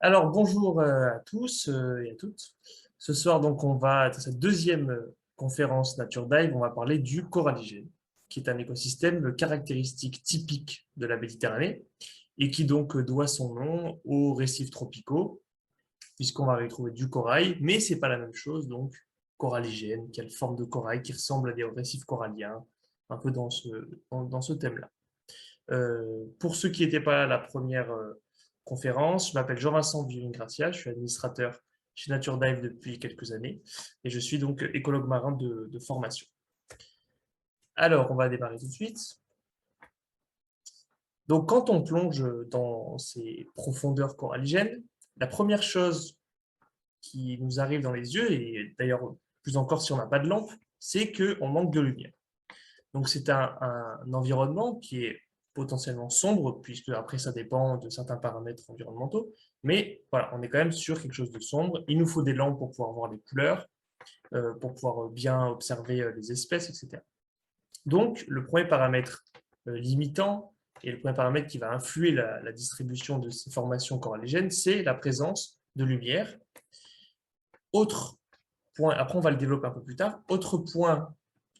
Alors, bonjour à tous et à toutes. Ce soir, donc, on va, dans cette deuxième conférence Nature Dive, on va parler du coralligène, qui est un écosystème caractéristique typique de la Méditerranée et qui donc doit son nom aux récifs tropicaux, puisqu'on va y trouver du corail, mais c'est pas la même chose, donc coralligène, qui a une forme de corail qui ressemble à des récifs coralliens, un peu dans ce thème-là. Pour ceux qui n'étaient pas là à la première conférence, je m'appelle Jean-Vincent Viring-Gracia, je suis administrateur chez Nature Dive depuis quelques années et je suis donc écologue marin de formation. Alors, on va démarrer tout de suite. Donc, quand on plonge dans ces profondeurs coralligènes, la première chose qui nous arrive dans les yeux, et d'ailleurs plus encore si on n'a pas de lampe, c'est qu'on manque de lumière. Donc, c'est un environnement qui est potentiellement sombre, puisque après, ça dépend de certains paramètres environnementaux. Mais voilà, on est quand même sur quelque chose de sombre. Il nous faut des lampes pour pouvoir voir les couleurs, pour pouvoir bien observer les espèces, etc. Donc, le premier paramètre limitant et le premier paramètre qui va influer la distribution de ces formations coralligènes, c'est la présence de lumière. Autre point, après on va le développer un peu plus tard, autre point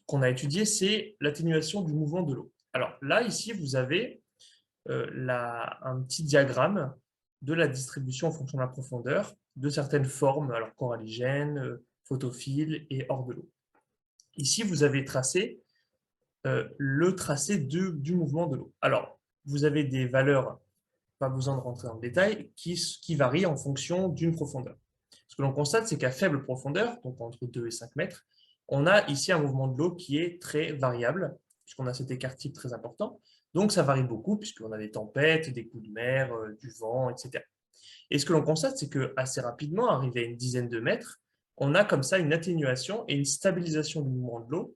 qu'on a étudié, c'est l'atténuation du mouvement de l'eau. Alors là, ici, vous avez un petit diagramme de la distribution en fonction de la profondeur de certaines formes, alors coralligènes, photophiles et hors de l'eau. Ici, vous avez tracé le tracé du mouvement de l'eau. Alors, vous avez des valeurs, pas besoin de rentrer dans le détail, qui varient en fonction d'une profondeur. Ce que l'on constate, c'est qu'à faible profondeur, donc entre 2 et 5 mètres, on a ici un mouvement de l'eau qui est très variable, puisqu'on a cet écart type très important. Donc, ça varie beaucoup, puisqu'on a des tempêtes, des coups de mer, du vent, etc. Et ce que l'on constate, c'est qu'assez rapidement, arrivé à une dizaine de mètres, on a comme ça une atténuation et une stabilisation du mouvement de l'eau.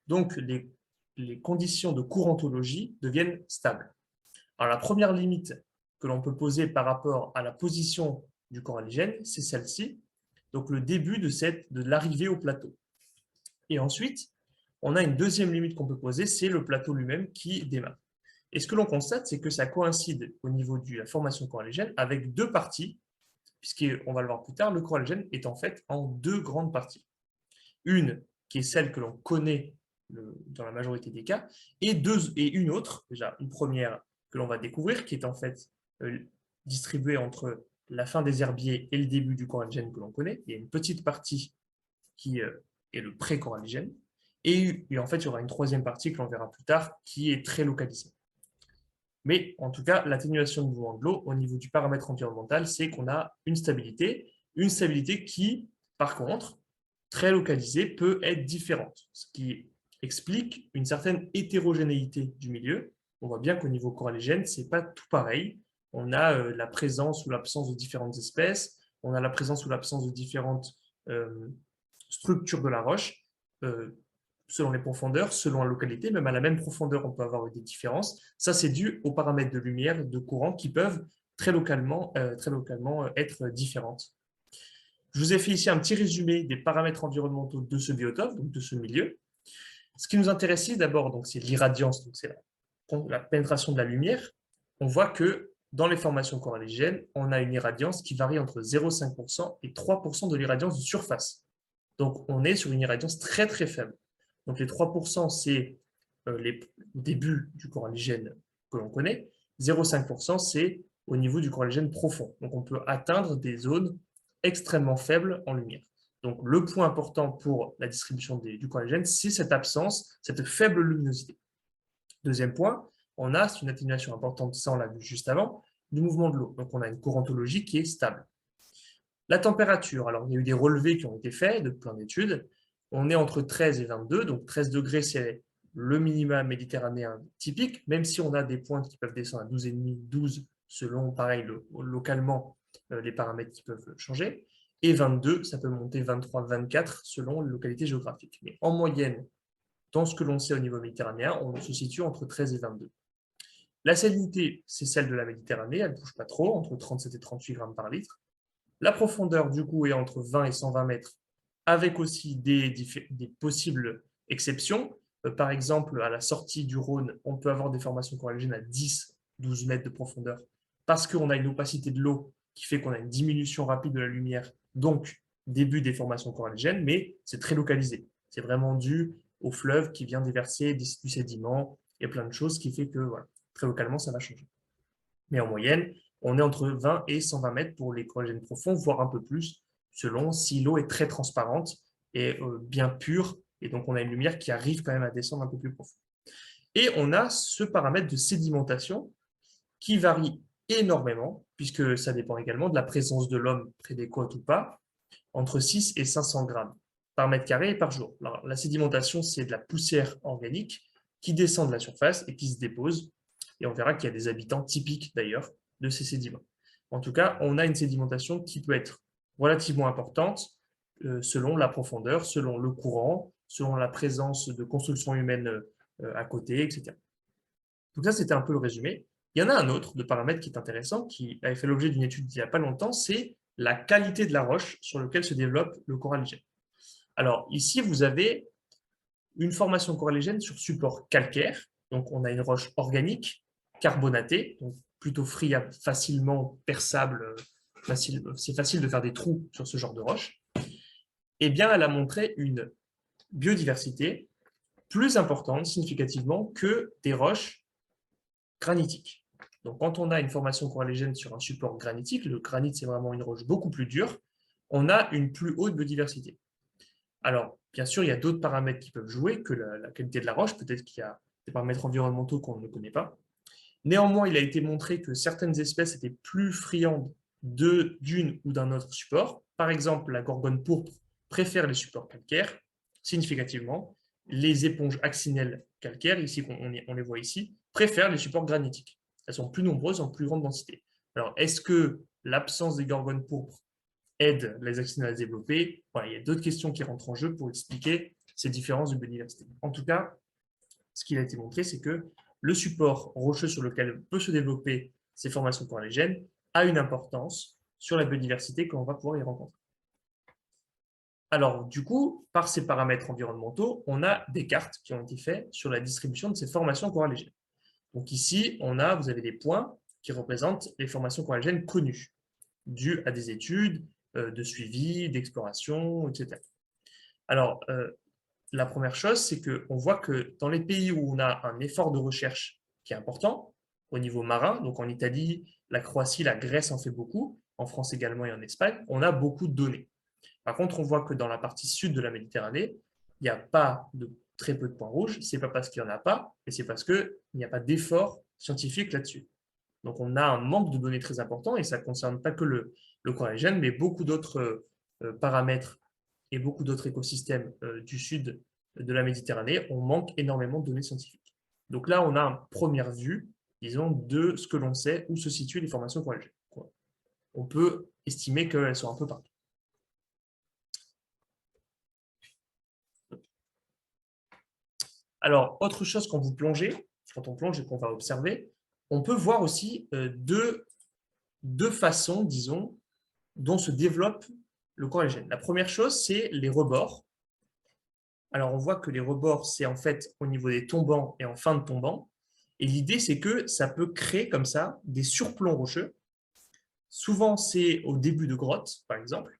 Donc, les conditions de courantologie deviennent stables. Alors, la première limite que l'on peut poser par rapport à la position du coralligène, c'est celle-ci, donc le début de l'arrivée au plateau. Et ensuite, on a une deuxième limite qu'on peut poser, c'est le plateau lui-même qui démarre. Et ce que l'on constate, c'est que ça coïncide au niveau de la formation coralligène avec deux parties, puisqu'on va le voir plus tard, le coralligène est en fait en deux grandes parties. Une qui est celle que l'on connaît dans la majorité des cas, et une autre, déjà une première que l'on va découvrir, qui est en fait distribuée entre la fin des herbiers et le début du coralligène que l'on connaît. Il y a une petite partie qui est le pré-coralligène, et en fait, il y aura une troisième partie que l'on verra plus tard, qui est très localisée. Mais en tout cas, l'atténuation du mouvement de l'eau au niveau du paramètre environnemental, c'est qu'on a une stabilité qui, par contre, très localisée, peut être différente, ce qui explique une certaine hétérogénéité du milieu. On voit bien qu'au niveau coralligène, ce n'est pas tout pareil. On a la présence ou l'absence de différentes espèces, on a la présence ou l'absence de différentes structures de la roche, selon les profondeurs, selon la localité, même à la même profondeur, on peut avoir des différences. Ça, c'est dû aux paramètres de lumière, de courant qui peuvent très localement être différentes. Je vous ai fait ici un petit résumé des paramètres environnementaux de ce biotope, donc de ce milieu. Ce qui nous intéresse ici, d'abord, c'est l'irradiance, donc c'est la pénétration de la lumière. On voit que dans les formations coralligènes, on a une irradiance qui varie entre 0,5% et 3% de l'irradiance de surface. Donc, on est sur une irradiance très, très faible. Donc, les 3%, c'est le début du coralligène que l'on connaît. 0,5%, c'est au niveau du coralligène profond. Donc, on peut atteindre des zones extrêmement faibles en lumière. Donc, le point important pour la distribution du coralligène, c'est cette absence, cette faible luminosité. Deuxième point, on a une atténuation importante, ça on l'a vu juste avant, du mouvement de l'eau. Donc, on a une courantologie qui est stable. La température, alors il y a eu des relevés qui ont été faits de plein d'études. On est entre 13 et 22, donc 13 degrés, c'est le minimum méditerranéen typique, même si on a des pointes qui peuvent descendre à 12,5, 12, selon, pareil, localement, les paramètres qui peuvent changer. Et 22, ça peut monter 23, 24, selon les localités géographiques. Mais en moyenne, dans ce que l'on sait au niveau méditerranéen, on se situe entre 13 et 22. La salinité, c'est celle de la Méditerranée, elle ne bouge pas trop, entre 37 et 38 grammes par litre. La profondeur, du coup, est entre 20 et 120 mètres, avec aussi des possibles exceptions. Par exemple, à la sortie du Rhône, on peut avoir des formations coralligènes à 10, 12 mètres de profondeur, parce qu'on a une opacité de l'eau qui fait qu'on a une diminution rapide de la lumière, donc début des formations coralligènes, mais c'est très localisé. C'est vraiment dû au fleuve qui vient déverser du sédiment et plein de choses qui fait que voilà, très localement, ça va changer. Mais en moyenne, on est entre 20 et 120 mètres pour les coralligènes profonds, voire un peu plus, selon si l'eau est très transparente et bien pure, et donc on a une lumière qui arrive quand même à descendre un peu plus profond. Et on a ce paramètre de sédimentation qui varie énormément, puisque ça dépend également de la présence de l'homme près des côtes ou pas, entre 6 et 500 grammes par mètre carré et par jour. Alors, la sédimentation, c'est de la poussière organique qui descend de la surface et qui se dépose. Et on verra qu'il y a des habitants typiques d'ailleurs de ces sédiments. En tout cas, on a une sédimentation qui peut être relativement importante selon la profondeur, selon le courant, selon la présence de constructions humaines à côté, etc. Donc ça, c'était un peu le résumé. Il y en a un autre de paramètre qui est intéressant, qui avait fait l'objet d'une étude il n'y a pas longtemps, c'est la qualité de la roche sur laquelle se développe le coralligène. Alors ici, vous avez une formation coralligène sur support calcaire. Donc on a une roche organique, carbonatée, donc plutôt friable, facilement perçable, c'est facile de faire des trous sur ce genre de roche. Eh bien, elle a montré une biodiversité plus importante, significativement, que des roches granitiques. Donc, quand on a une formation coralligène sur un support granitique, le granit, c'est vraiment une roche beaucoup plus dure, on a une plus haute biodiversité. Alors, bien sûr, il y a d'autres paramètres qui peuvent jouer que la qualité de la roche. Peut-être qu'il y a des paramètres environnementaux qu'on ne connaît pas. Néanmoins, il a été montré que certaines espèces étaient plus friandes d'une ou d'un autre support. Par exemple, la gorgone pourpre préfère les supports calcaires, significativement. Les éponges accinelles calcaires, ici on les voit ici, préfèrent les supports granitiques. Elles sont plus nombreuses en plus grande densité. Alors, est-ce que l'absence des gorgones pourpres aide les accinelles à se développer? Voilà, il y a d'autres questions qui rentrent en jeu pour expliquer ces différences de biodiversité. En tout cas, ce qui a été montré, c'est que le support rocheux sur lequel peut se développer ces formations coralligènes a une importance sur la biodiversité qu'on va pouvoir y rencontrer. Alors, du coup, par ces paramètres environnementaux, on a des cartes qui ont été faites sur la distribution de ces formations coralligènes. Donc ici, vous avez des points qui représentent les formations coralligènes connues, dues à des études de suivi, d'exploration, etc. Alors, la première chose, c'est qu'on voit que dans les pays où on a un effort de recherche qui est important, au niveau marin, donc en Italie, la Croatie, la Grèce en fait beaucoup, en France également et en Espagne, on a beaucoup de données. Par contre, on voit que dans la partie sud de la Méditerranée, il n'y a pas de très peu de points rouges. Ce n'est pas parce qu'il n'y en a pas, mais c'est parce qu'il n'y a pas d'effort scientifique là-dessus. Donc, on a un manque de données très important et ça ne concerne pas que le coralligène, mais beaucoup d'autres paramètres et beaucoup d'autres écosystèmes du sud de la Méditerranée. On manque énormément de données scientifiques. Donc là, on a une première vue, disons, de ce que l'on sait, où se situent les formations coralligènes. On peut estimer qu'elles sont un peu partout. Alors, autre chose quand vous plongez, quand on plonge et qu'on va observer, on peut voir aussi deux façons, disons, dont se développe le coralligène. La première chose, c'est les rebords. Alors, on voit que les rebords, c'est en fait au niveau des tombants et en fin de tombant. Et l'idée, c'est que ça peut créer comme ça des surplombs rocheux. Souvent, c'est au début de grottes, par exemple,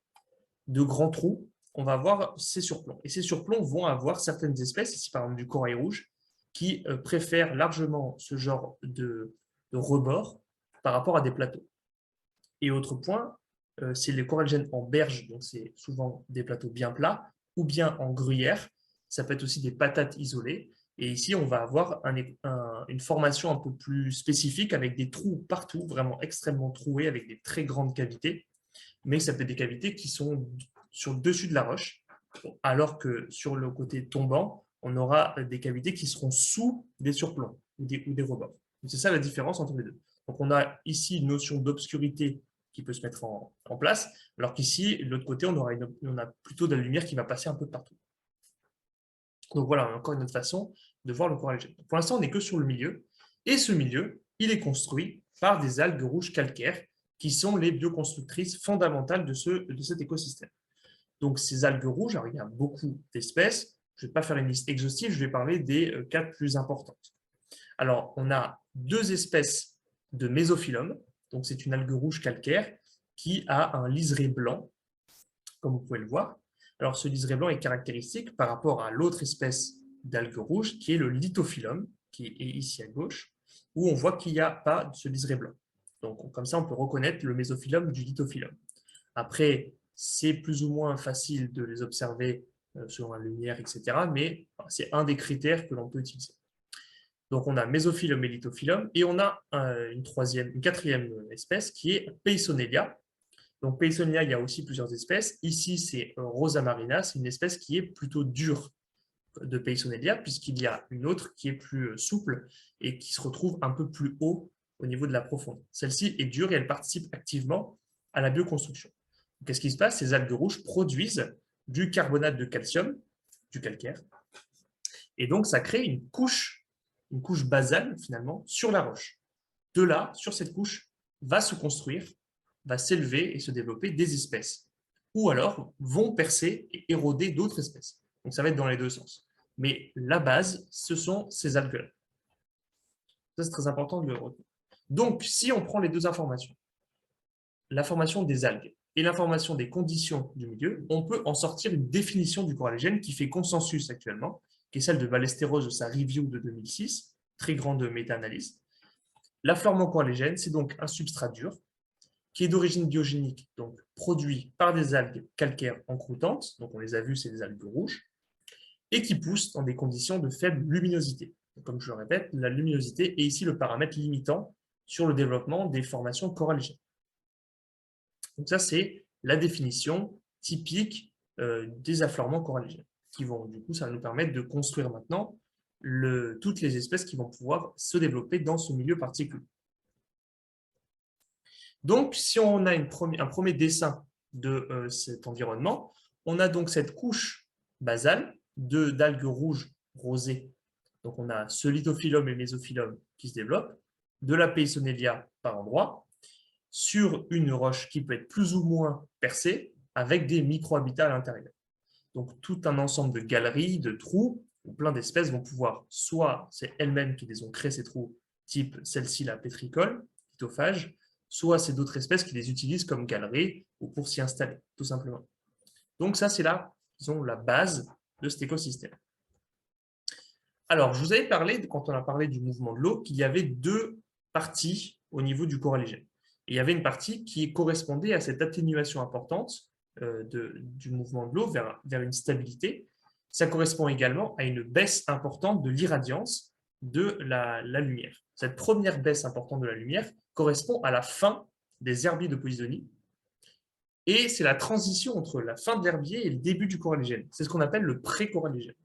de grands trous. On va avoir ces surplombs. Et ces surplombs vont avoir certaines espèces, ici par exemple du corail rouge, qui préfèrent largement ce genre de rebord par rapport à des plateaux. Et autre point, c'est les coralligènes en berge, donc c'est souvent des plateaux bien plats, ou bien en gruyère. Ça peut être aussi des patates isolées. Et ici, on va avoir une formation un peu plus spécifique avec des trous partout, vraiment extrêmement troués, avec des très grandes cavités. Mais ça peut être des cavités qui sont sur le dessus de la roche, alors que sur le côté tombant, on aura des cavités qui seront sous des surplombs ou des rebords. C'est ça la différence entre les deux. Donc on a ici une notion d'obscurité qui peut se mettre en place, alors qu'ici, de l'autre côté, on a plutôt de la lumière qui va passer un peu de partout. Donc voilà, encore une autre façon de voir le coralligène. Pour l'instant, on n'est que sur le milieu, et ce milieu, il est construit par des algues rouges calcaires qui sont les bioconstructrices fondamentales de cet écosystème. Donc ces algues rouges, alors il y a beaucoup d'espèces, je ne vais pas faire une liste exhaustive, je vais parler des 4 plus importantes. Alors on a 2 espèces de mésophyllum, donc c'est une algue rouge calcaire qui a un liseré blanc, comme vous pouvez le voir. Alors, ce liseré blanc est caractéristique par rapport à l'autre espèce d'algue rouge, qui est le lithophyllum, qui est ici à gauche, où on voit qu'il n'y a pas ce liseré blanc. Donc, comme ça, on peut reconnaître le mésophyllum du lithophyllum. Après, c'est plus ou moins facile de les observer selon la lumière, etc. Mais c'est un des critères que l'on peut utiliser. Donc, on a mésophyllum et lithophyllum, et on a une quatrième espèce qui est Peissonelia. Donc, Peissonelia, il y a aussi plusieurs espèces. Ici, c'est Rosa marina, c'est une espèce qui est plutôt dure de Peissonelia, puisqu'il y a une autre qui est plus souple et qui se retrouve un peu plus haut au niveau de la profondeur. Celle-ci est dure et elle participe activement à la bioconstruction. Qu'est-ce qui se passe? Ces algues rouges produisent du carbonate de calcium, du calcaire, et donc ça crée une couche basale finalement sur la roche. De là, sur cette couche, va se construire, va s'élever et se développer des espèces, ou alors vont percer et éroder d'autres espèces. Donc ça va être dans les deux sens. Mais la base, ce sont ces algues-là. Ça, c'est très important de le retenir. Donc, si on prend les deux informations, l'information des algues et l'information des conditions du milieu, on peut en sortir une définition du corallagène qui fait consensus actuellement, qui est celle de Ballesteros de sa review de 2006, très grande méta-analyse. La corallagène, c'est donc un substrat dur qui est d'origine biogénique, donc produit par des algues calcaires encroutantes, donc on les a vues, c'est des algues rouges, et qui poussent dans des conditions de faible luminosité. Comme je le répète, la luminosité est ici le paramètre limitant sur le développement des formations coralligènes. Donc ça, c'est la définition typique des affleurements coralligènes, qui vont, du coup, ça va nous permettre de construire maintenant toutes les espèces qui vont pouvoir se développer dans ce milieu particulier. Donc, si on a un premier dessin de cet environnement, on a donc cette couche basale d'algues rouges rosées. Donc, on a ce lithophyllum et mésophyllum qui se développent, de la Peissonelia par endroits, sur une roche qui peut être plus ou moins percée, avec des micro-habitats à l'intérieur. Donc, tout un ensemble de galeries, de trous, où plein d'espèces vont pouvoir, soit c'est elles-mêmes qui les ont créés, ces trous, type celle-ci, la pétricole, lithophage, soit c'est d'autres espèces qui les utilisent comme galeries ou pour s'y installer, tout simplement. Donc ça, c'est là, disons, la base de cet écosystème. Alors, je vous avais parlé, quand on a parlé du mouvement de l'eau, qu'il y avait deux parties au niveau du coralligène. Et il y avait une partie qui correspondait à cette atténuation importante du mouvement de l'eau vers une stabilité. Ça correspond également à une baisse importante de l'irradiance de la lumière. Cette première baisse importante de la lumière correspond à la fin des herbiers de Posidonie. Et c'est la transition entre la fin de l'herbier et le début du coralligène. C'est ce qu'on appelle le pré-coralligène.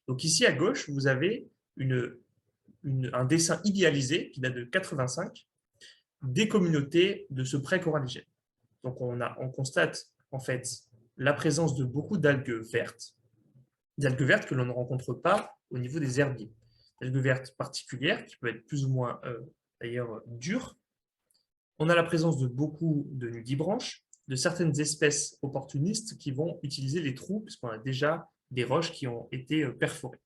Donc ici à gauche, vous avez un dessin idéalisé qui date de 85 des communautés de ce pré-coralligène. Donc on constate en fait la présence de beaucoup d'algues vertes, des algues vertes que l'on ne rencontre pas au niveau des herbiers. Des algues vertes particulières qui peuvent être plus ou moins d'ailleurs dures. On a la présence de beaucoup de nudibranches, de certaines espèces opportunistes qui vont utiliser les trous puisqu'on a déjà des roches qui ont été perforées.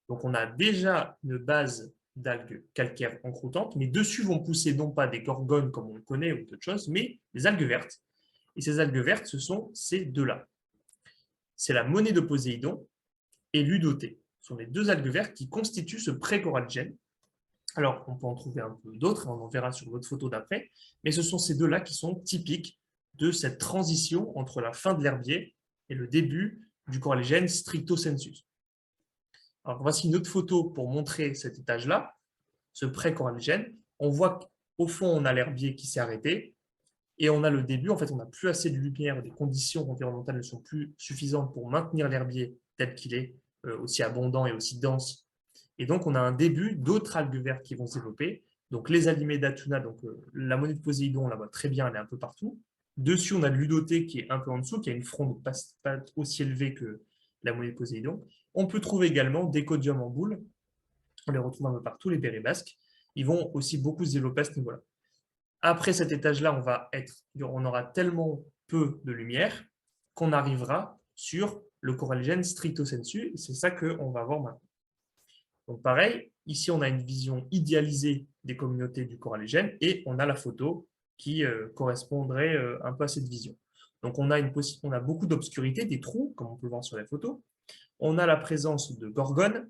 Donc on a déjà une base d'algues calcaires encroutantes, mais dessus vont pousser non pas des gorgones comme on le connaît ou d'autres choses, mais des algues vertes. Et ces algues vertes, ce sont ces deux-là. C'est la monnaie de Poséidon et l'Udotée. Ce sont les deux algues vertes qui constituent ce pré-coralligène. Alors, on peut en trouver un peu d'autres, on en verra sur votre photo d'après, mais ce sont ces deux-là qui sont typiques de cette transition entre la fin de l'herbier et le début du coralligène stricto sensus. Alors, voici une autre photo pour montrer cet étage-là, ce pré-coralligène. On voit qu'au fond, on a l'herbier qui s'est arrêté et on a le début. En fait, on n'a plus assez de lumière, les conditions environnementales ne sont plus suffisantes pour maintenir l'herbier tel qu'il est, aussi abondant et aussi dense. Et donc, on a un début d'autres algues vertes qui vont se développer. Donc, les Alimeda tuna, donc la monnaie de Poséidon, on la voit très bien, elle est un peu partout. Dessus, on a de l'Udotée qui est un peu en dessous, qui a une fronde pas aussi élevée que la monnaie de Poséidon. On peut trouver également des codiums en boule. On les retrouve un peu partout, les bérébasques. Ils vont aussi beaucoup se développer à ce niveau-là. Après cet étage-là, on aura tellement peu de lumière qu'on arrivera sur le coralligène stricto sensu. C'est ça qu'on va voir maintenant. Donc pareil, ici on a une vision idéalisée des communautés du coralligène et on a la photo qui correspondraient un peu à cette vision. Donc, on a beaucoup d'obscurité, des trous, comme on peut le voir sur la photo. On a la présence de gorgones,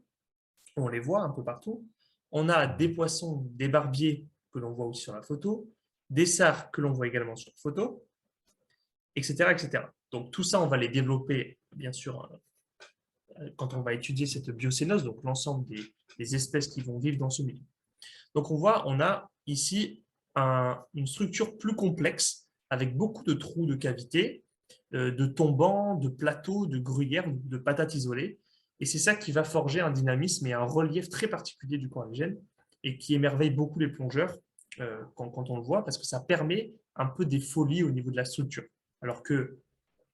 on les voit un peu partout. On a des poissons, des barbiers que l'on voit aussi sur la photo, des sards que l'on voit également sur la photo, etc., etc. Donc tout ça, on va les développer, bien sûr, quand on va étudier cette biocénose, donc l'ensemble des espèces qui vont vivre dans ce milieu. Donc on voit, on a ici une structure plus complexe, avec beaucoup de trous de cavités, de tombants, de plateaux, de gruyères, de patates isolées. Et c'est ça qui va forger un dynamisme et un relief très particulier du coralligène et qui émerveille beaucoup les plongeurs quand on le voit, parce que ça permet un peu des folies au niveau de la structure. Alors que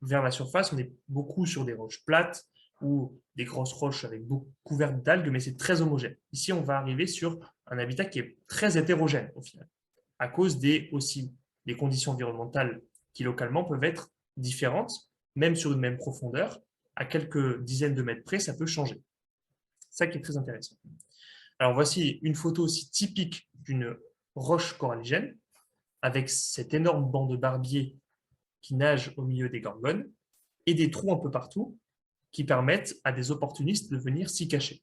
vers la surface, on est beaucoup sur des roches plates ou des grosses roches avec beaucoup couvertes d'algues, mais c'est très homogène. Ici, on va arriver sur un habitat qui est très hétérogène au final, à cause aussi des conditions environnementales qui localement peuvent être différentes, même sur une même profondeur, à quelques dizaines de mètres près, ça peut changer. C'est ça qui est très intéressant. Alors voici une photo aussi typique d'une roche coralligène, avec cet énorme banc de barbier qui nage au milieu des gorgones, et des trous un peu partout qui permettent à des opportunistes de venir s'y cacher.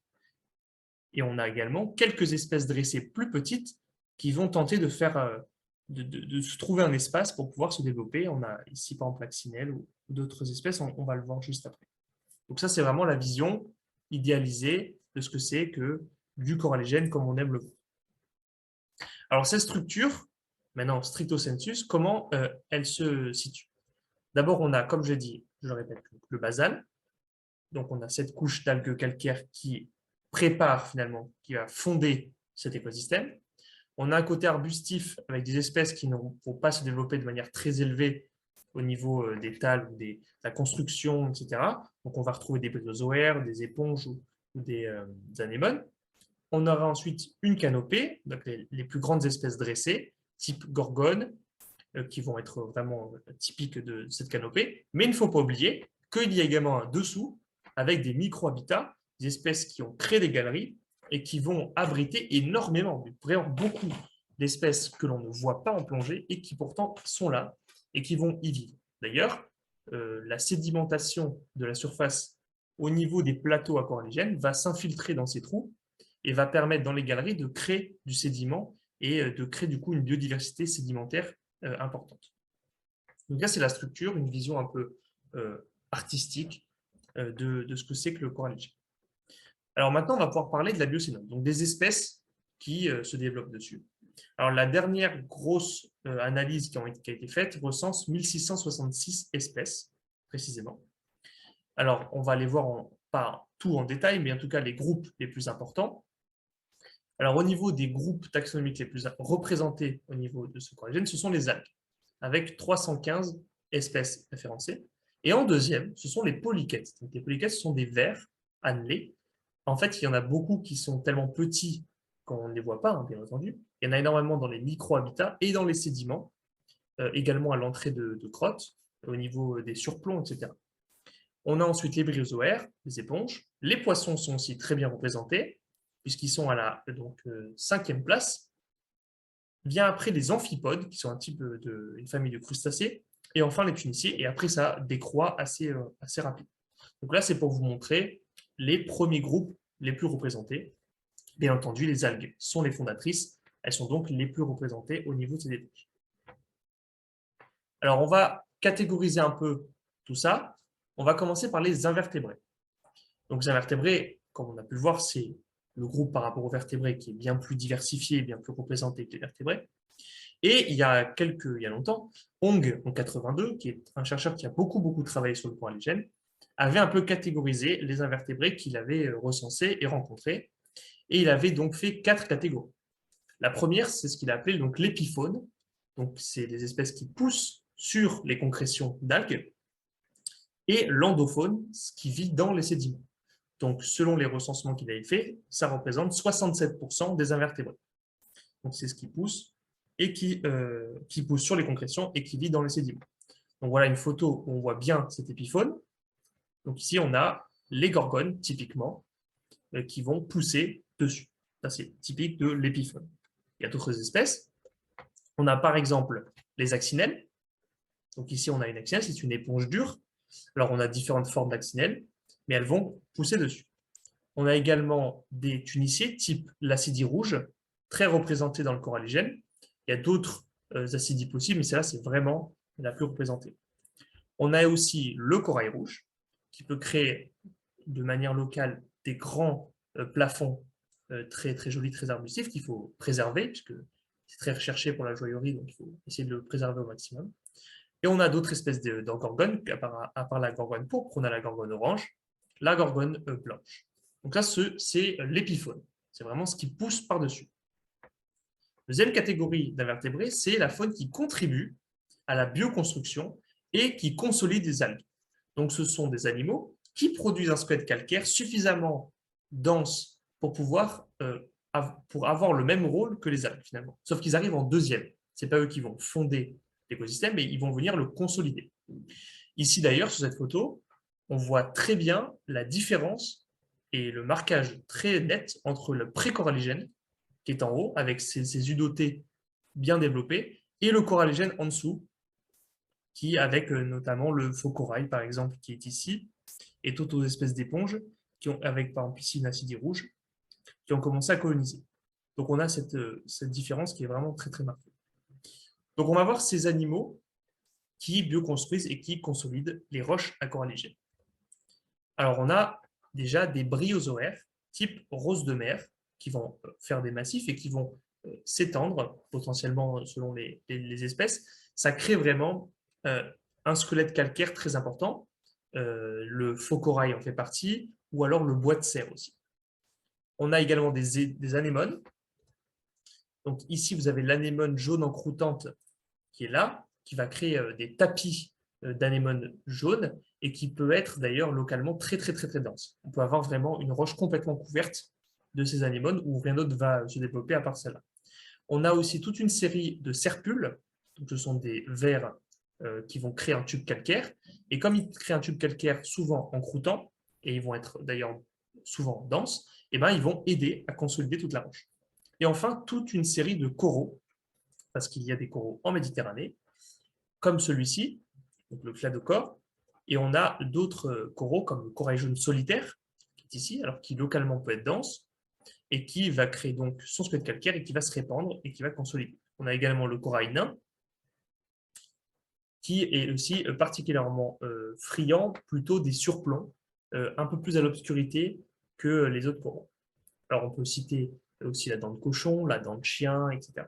Et on a également quelques espèces dressées plus petites qui vont tenter de se trouver un espace pour pouvoir se développer. On a ici par exemple l'accinelle ou d'autres espèces, on va le voir juste après. Donc ça, c'est vraiment la vision idéalisée de ce que c'est que du coralligène comme on aime le voir. Alors cette structure, maintenant stricto sensus, comment elle se situe? D'abord, on a, comme je l'ai dit, je le répète, le basal. Donc on a cette couche d'algues calcaires qui prépare finalement, qui va fonder cet écosystème. On a un côté arbustif avec des espèces qui ne vont pas se développer de manière très élevée au niveau des talus, de la construction, etc. Donc on va retrouver des bryozoaires, des éponges ou des anémones. On aura ensuite une canopée, donc les plus grandes espèces dressées, type gorgone, qui vont être vraiment typiques de cette canopée. Mais il ne faut pas oublier qu'il y a également un dessous avec des micro-habitats, des espèces qui ont créé des galeries et qui vont abriter énormément, vraiment beaucoup d'espèces que l'on ne voit pas en plongée et qui pourtant sont là et qui vont y vivre. D'ailleurs, la sédimentation de la surface au niveau des plateaux à coralligènes va s'infiltrer dans ces trous et va permettre dans les galeries de créer du sédiment et de créer du coup une biodiversité sédimentaire importante. Donc là, c'est la structure, une vision un peu artistique de ce que c'est que le coralligène. Alors maintenant, on va pouvoir parler de la biocénose, donc des espèces qui se développent dessus. Alors la dernière grosse analyse qui a été faite recense 1666 espèces, précisément. Alors, on va les voir pas tout en détail, mais en tout cas les groupes les plus importants. Alors, au niveau des groupes taxonomiques les plus représentés au niveau de ce coralligène, ce sont les algues, avec 315 espèces référencées. Et en deuxième, ce sont les polychètes. Donc, les polychètes, ce sont des vers annelés. En fait, il y en a beaucoup qui sont tellement petits qu'on ne les voit pas, hein, bien entendu. Il y en a énormément dans les micro-habitats et dans les sédiments, également à l'entrée de grottes, au niveau des surplombs, etc. On a ensuite les bryozoaires, les éponges. Les poissons sont aussi très bien représentés, puisqu'ils sont à la cinquième place. Vient après les amphipodes, qui sont un type une famille de crustacés, et enfin les tuniciers, et après ça décroît assez rapide. Donc là, c'est pour vous montrer les premiers groupes les plus représentés. Bien entendu, les algues sont les fondatrices, elles sont donc les plus représentées au niveau de ces éponges. Alors, on va catégoriser un peu tout ça. On va commencer par les invertébrés. Donc, les invertébrés, comme on a pu le voir, c'est le groupe par rapport aux vertébrés qui est bien plus diversifié, bien plus représenté que les vertébrés. Et il y a longtemps, Hong, en 82, qui est un chercheur qui a beaucoup travaillé sur le coralligène, avait un peu catégorisé les invertébrés qu'il avait recensés et rencontrés. Et il avait donc fait 4 catégories. La première, c'est ce qu'il a appelé donc l'épifaune. Donc, c'est des espèces qui poussent sur les concrétions d'algues. Et l'endofaune, ce qui vit dans les sédiments. Donc, selon les recensements qu'il avait fait, ça représente 67% des invertébrés. Donc, c'est ce qui pousse et qui pousse sur les concrétions et qui vit dans les sédiments. Donc, voilà une photo où on voit bien cette épifaune. Donc, ici, on a les gorgones, typiquement, qui vont pousser dessus. Ça, c'est typique de l'épifaune. Il y a d'autres espèces. On a par exemple les accinelles. Donc ici, on a une accinelle, c'est une éponge dure. Alors, on a différentes formes d'accinelles, mais elles vont pousser dessus. On a également des tuniciers type l'acidie rouge, très représenté dans le coralligène. Il y a d'autres acidies possibles, mais celle-là, c'est vraiment la plus représentée. On a aussi le corail rouge, qui peut créer de manière locale des grands plafonds très, très jolis, très arbustifs, qu'il faut préserver, puisque c'est très recherché pour la joaillerie, donc il faut essayer de le préserver au maximum. Et on a d'autres espèces d'orgones, à part la gorgone pourpre, on a la gorgone orange, la gorgone blanche. Donc là, c'est l'épifaune. C'est vraiment ce qui pousse par-dessus. Deuxième catégorie d'invertébrés, c'est la faune qui contribue à la bioconstruction et qui consolide les algues. Donc ce sont des animaux qui produisent un squelette calcaire suffisamment dense pour avoir le même rôle que les algues finalement. Sauf qu'ils arrivent en deuxième. Ce n'est pas eux qui vont fonder l'écosystème, mais ils vont venir le consolider. Ici d'ailleurs, sur cette photo, on voit très bien la différence et le marquage très net entre le précoralligène, qui est en haut, avec ses udotés bien développés, et le coralligène en dessous, qui avec notamment le faux corail, par exemple, qui est ici, et toutes aux espèces d'éponges, avec par exemple ici une acidie rouge, qui ont commencé à coloniser. Donc on a cette différence qui est vraiment très très marquée. Donc on va voir ces animaux qui bioconstruisent et qui consolident les roches à coralligène. Alors on a déjà des bryozoaires type rose de mer qui vont faire des massifs et qui vont s'étendre potentiellement selon les espèces. Ça crée vraiment un squelette calcaire très important. Le faux corail en fait partie, ou alors le bois de serre aussi. On a également des anémones. Donc ici, vous avez l'anémone jaune encroûtante qui est là, qui va créer des tapis d'anémones jaunes et qui peut être d'ailleurs localement très, très, très, très dense. On peut avoir vraiment une roche complètement couverte de ces anémones où rien d'autre va se développer à part celle-là. On a aussi toute une série de serpules, donc ce sont des vers qui vont créer un tube calcaire. Et comme ils créent un tube calcaire souvent en croûtant, et ils vont être d'ailleurs souvent denses, et ben, ils vont aider à consolider toute la roche. Et enfin, toute une série de coraux, parce qu'il y a des coraux en Méditerranée, comme celui-ci, donc le cladocore, et on a d'autres coraux comme le corail jaune solitaire, qui est ici, alors qui localement peut être dense, et qui va créer donc son squelette calcaire et qui va se répandre et qui va consolider. On a également le corail nain, qui est aussi particulièrement friand, plutôt des surplombs, un peu plus à l'obscurité que les autres coraux. Alors on peut citer aussi la dent de cochon, la dent de chien, etc.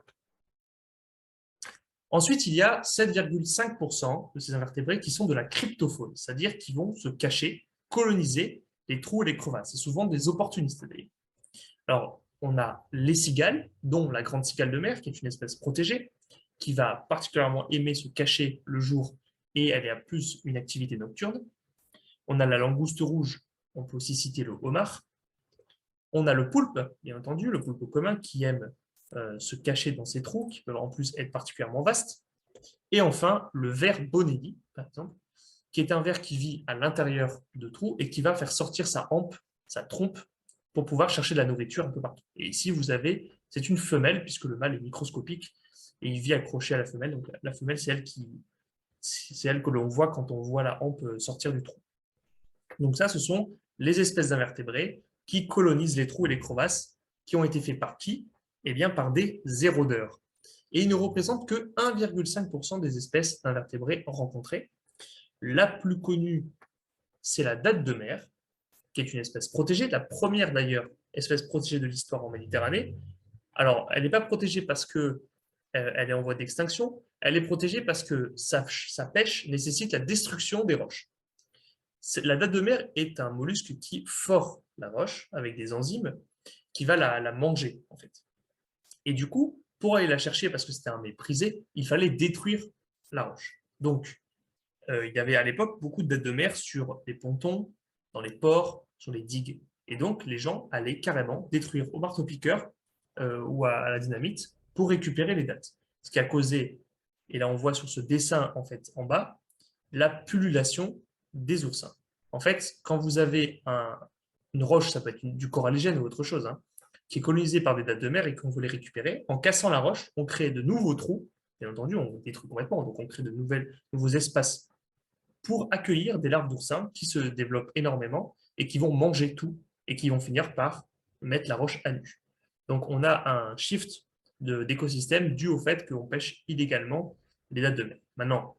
Ensuite, il y a 7,5% de ces invertébrés qui sont de la cryptofaune, c'est-à-dire qui vont se cacher, coloniser les trous et les crevasses. C'est souvent des opportunistes d'ailleurs. Alors, on a les cigales, dont la grande cigale de mer, qui est une espèce protégée, qui va particulièrement aimer se cacher le jour et elle a plus une activité nocturne. On a la langouste rouge, on peut aussi citer le homard. On a le poulpe, bien entendu, le poulpe commun qui aime se cacher dans ces trous, qui peuvent en plus être particulièrement vastes. Et enfin, le ver Bonelli, par exemple, qui est un ver qui vit à l'intérieur de trous et qui va faire sortir sa hampe, sa trompe, pour pouvoir chercher de la nourriture un peu partout. Et ici, vous avez, c'est une femelle, puisque le mâle est microscopique, et il vit accroché à la femelle. Donc la femelle, c'est elle que l'on voit quand on voit la hampe sortir du trou. Donc ça, ce sont les espèces d'invertébrés qui colonisent les trous et les crevasses, qui ont été faits par qui? Eh bien, par des érodeurs. Et ils ne représentent que 1,5% des espèces d'invertébrés rencontrées. La plus connue, c'est la date de mer, qui est une espèce protégée, la première d'ailleurs espèce protégée de l'histoire en Méditerranée. Alors, elle n'est pas protégée parce qu'elle est en voie d'extinction, elle est protégée parce que sa pêche nécessite la destruction des roches. La date de mer est un mollusque qui fore la roche avec des enzymes qui va la manger en fait. Et du coup, pour aller la chercher, parce que c'était un méprisé, il fallait détruire la roche. Donc, il y avait à l'époque beaucoup de dattes de mer sur les pontons, dans les ports, sur les digues. Et donc, les gens allaient carrément détruire au marteau-piqueur ou à la dynamite pour récupérer les dattes. Ce qui a causé, et là on voit sur ce dessin en fait en bas, la pullulation des oursins. En fait, quand vous avez une roche, ça peut être du coralligène ou autre chose, hein, qui est colonisée par des dattes de mer et qu'on veut les récupérer, en cassant la roche, on crée de nouveaux trous bien entendu, on détruit complètement, donc on crée de nouveaux espaces pour accueillir des larves d'oursins qui se développent énormément et qui vont manger tout et qui vont finir par mettre la roche à nu. Donc on a un shift d'écosystème dû au fait qu'on pêche illégalement les dattes de mer. Maintenant,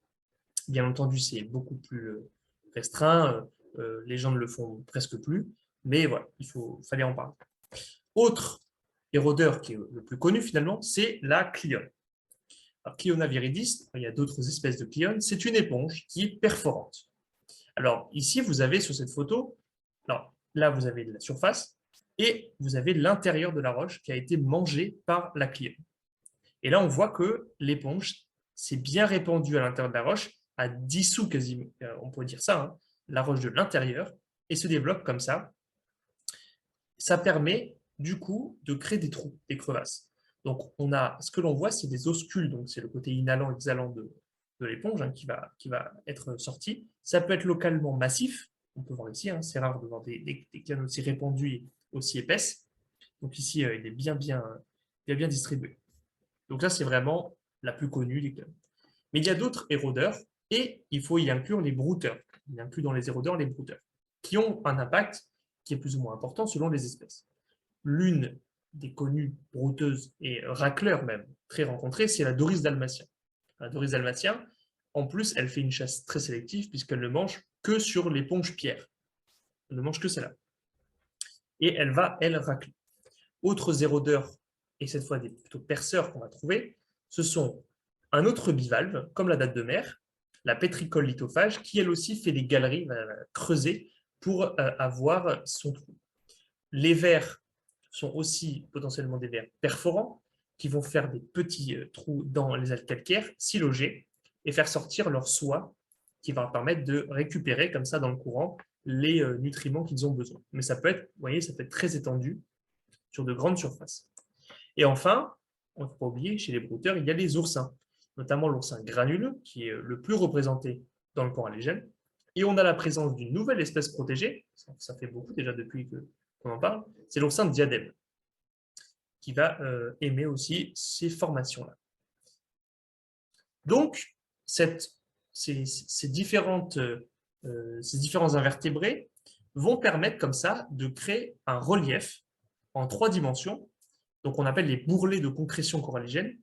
bien entendu, c'est beaucoup plus restreint, les gens ne le font presque plus, mais voilà, fallait en parler. Autre érodeur qui est le plus connu finalement, c'est la clione. Alors, Cliona viridis, il y a d'autres espèces de clione, c'est une éponge qui est perforante. Alors ici, vous avez sur cette photo, alors, là vous avez la surface et vous avez l'intérieur de la roche qui a été mangé par la clione. Et là, on voit que l'éponge s'est bien répandue à l'intérieur de la roche, a dissous quasiment, on pourrait dire ça, hein, la roche de l'intérieur, et se développe comme ça. Ça permet du coup de créer des trous, des crevasses. Donc ce que l'on voit, c'est des oscules, donc c'est le côté inhalant-exhalant de l'éponge hein, qui va être sorti. Ça peut être localement massif, on peut voir ici, hein, c'est rare de voir des canaux aussi répandus et aussi épaisses. Donc ici, il est bien distribué. Donc là, c'est vraiment la plus connue des canaux. Mais il y a d'autres érodeurs et il faut y inclure les brouteurs. Il inclut dans les érodeurs les brouteurs, qui ont un impact qui est plus ou moins important selon les espèces. L'une des connues brouteuses et racleurs même, très rencontrée, c'est la Doris dalmatien. La Doris dalmatien, en plus, elle fait une chasse très sélective puisqu'elle ne mange que sur l'éponge pierre. Elle ne mange que celle-là. Et elle va, elle, racler. Autres érodeurs, et cette fois des plutôt perceurs qu'on va trouver, ce sont un autre bivalve, comme la date de mer, la pétricole lithophage, qui elle aussi fait des galeries, va creuser pour avoir son trou. Les vers sont aussi potentiellement des vers perforants qui vont faire des petits trous dans les algues calcaires, s'y loger et faire sortir leur soie qui va leur permettre de récupérer comme ça dans le courant les nutriments qu'ils ont besoin. Mais ça peut être, vous voyez, ça peut être très étendu sur de grandes surfaces. Et enfin, on ne faut pas oublier, chez les brouteurs, il y a les oursins, notamment l'oursin granuleux, qui est le plus représenté dans le coralligène. Et on a la présence d'une nouvelle espèce protégée, ça fait beaucoup déjà depuis qu'on en parle, c'est l'oursin diadème, qui va aimer aussi ces formations-là. Donc, ces différents invertébrés vont permettre comme ça de créer un relief en 3 dimensions, donc on appelle les bourrelets de concrétion coralligène,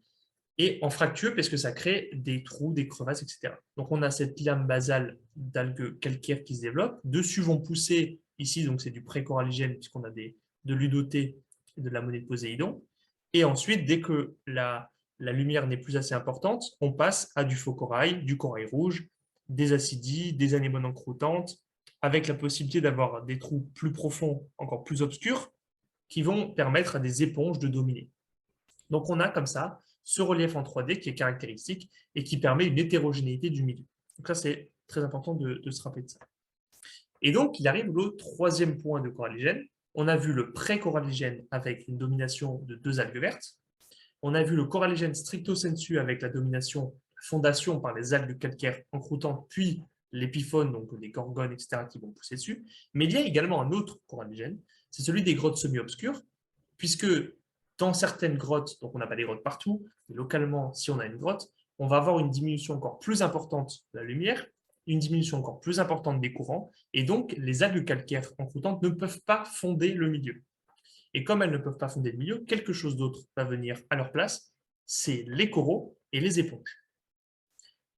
et en fractueux parce que ça crée des trous, des crevasses, etc. Donc on a cette lame basale d'algues calcaires qui se développe. Dessus vont pousser, ici, donc c'est du pré-coralligène puisqu'on a de l'udoté et de la monnaie de Poséidon. Et ensuite, dès que la lumière n'est plus assez importante, on passe à du faux corail, du corail rouge, des acidies, des anémones encroutantes, avec la possibilité d'avoir des trous plus profonds, encore plus obscurs, qui vont permettre à des éponges de dominer. Donc on a comme ça ce relief en 3D qui est caractéristique et qui permet une hétérogénéité du milieu. Donc ça, c'est très important de se rappeler de ça. Et donc, il arrive le 3e point de coralligène. On a vu le pré-coralligène avec une domination de 2 algues vertes. On a vu le coralligène stricto sensu avec la domination fondation par les algues calcaires encroutantes, puis l'épiphone, donc les gorgones, etc., qui vont pousser dessus. Mais il y a également un autre coralligène, c'est celui des grottes semi-obscures, puisque dans certaines grottes, donc on n'a pas des grottes partout, mais localement, si on a une grotte, on va avoir une diminution encore plus importante de la lumière, une diminution encore plus importante des courants, et donc les algues calcaires encroutantes ne peuvent pas fonder le milieu. Et comme elles ne peuvent pas fonder le milieu, quelque chose d'autre va venir à leur place, c'est les coraux et les éponges.